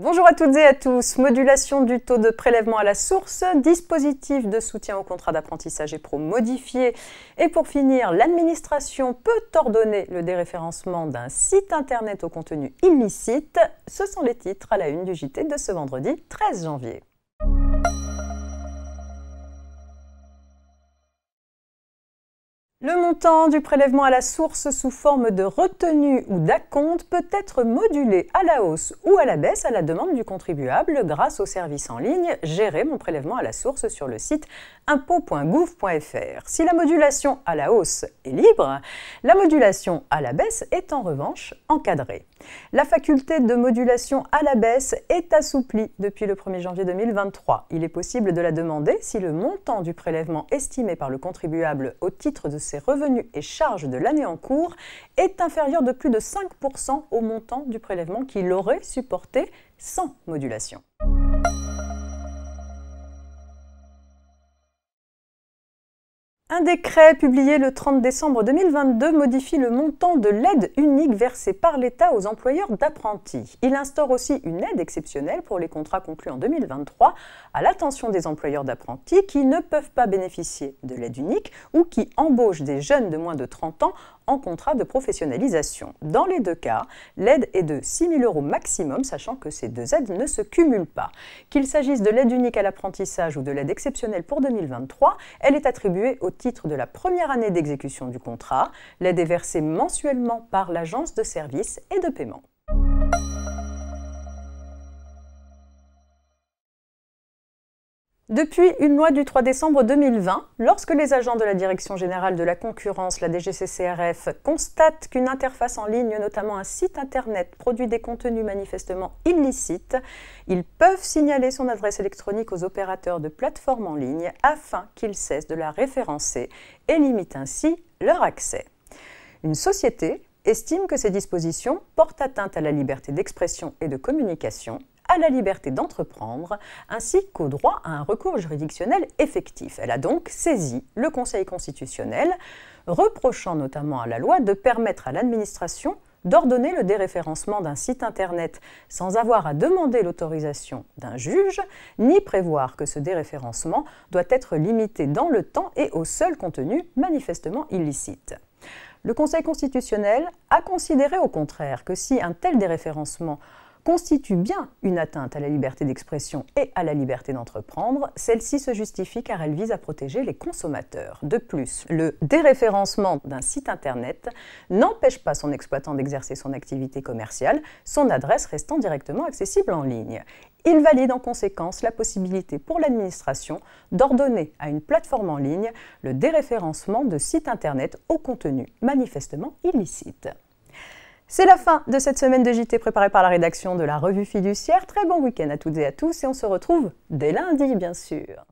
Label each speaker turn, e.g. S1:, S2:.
S1: Bonjour à toutes et à tous. Modulation du taux de prélèvement à la source, dispositif de soutien au contrat d'apprentissage et pro modifié. Et pour finir, l'administration peut ordonner le déréférencement d'un site internet au contenu illicite. Ce sont les titres à la une du JT de ce vendredi 13 janvier. Le montant du prélèvement à la source sous forme de retenue ou d'acompte peut être modulé à la hausse ou à la baisse à la demande du contribuable grâce au service en ligne « Gérer mon prélèvement à la source » sur le site impôts.gouv.fr. Si la modulation à la hausse est libre, la modulation à la baisse est en revanche encadrée. La faculté de modulation à la baisse est assouplie depuis le 1er janvier 2023. Il est possible de la demander si le montant du prélèvement estimé par le contribuable au titre de ses revenus et charges de l'année en cours est inférieur de plus de 5% au montant du prélèvement qu'il aurait supporté sans modulation. Un décret publié le 30 décembre 2022 modifie le montant de l'aide unique versée par l'État aux employeurs d'apprentis. Il instaure aussi une aide exceptionnelle pour les contrats conclus en 2023 à l'attention des employeurs d'apprentis qui ne peuvent pas bénéficier de l'aide unique ou qui embauchent des jeunes de moins de 30 ans en contrat de professionnalisation. Dans les deux cas, l'aide est de 6 000 € maximum, sachant que ces deux aides ne se cumulent pas. Qu'il s'agisse de l'aide unique à l'apprentissage ou de l'aide exceptionnelle pour 2023, elle est attribuée au titre de la première année d'exécution du contrat. L'aide est versée mensuellement par l'agence de services et de paiement. Depuis une loi du 3 décembre 2020, lorsque les agents de la Direction générale de la concurrence, la DGCCRF, constatent qu'une interface en ligne, notamment un site internet, produit des contenus manifestement illicites, ils peuvent signaler son adresse électronique aux opérateurs de plateformes en ligne afin qu'ils cessent de la référencer et limitent ainsi leur accès. Une société estime que ces dispositions portent atteinte à la liberté d'expression et de communication, à la liberté d'entreprendre, ainsi qu'au droit à un recours juridictionnel effectif. Elle a donc saisi le Conseil constitutionnel, reprochant notamment à la loi de permettre à l'administration d'ordonner le déréférencement d'un site internet sans avoir à demander l'autorisation d'un juge, ni prévoir que ce déréférencement doit être limité dans le temps et au seul contenu manifestement illicite. Le Conseil constitutionnel a considéré au contraire que si un tel déréférencement constitue bien une atteinte à la liberté d'expression et à la liberté d'entreprendre, celle-ci se justifie car elle vise à protéger les consommateurs. De plus, le déréférencement d'un site internet n'empêche pas son exploitant d'exercer son activité commerciale, son adresse restant directement accessible en ligne. Il valide en conséquence la possibilité pour l'administration d'ordonner à une plateforme en ligne le déréférencement de sites internet au contenu manifestement illicite. C'est la fin de cette semaine de JT préparée par la rédaction de la Revue Fiduciaire. Très bon week-end à toutes et à tous et on se retrouve dès lundi, bien sûr.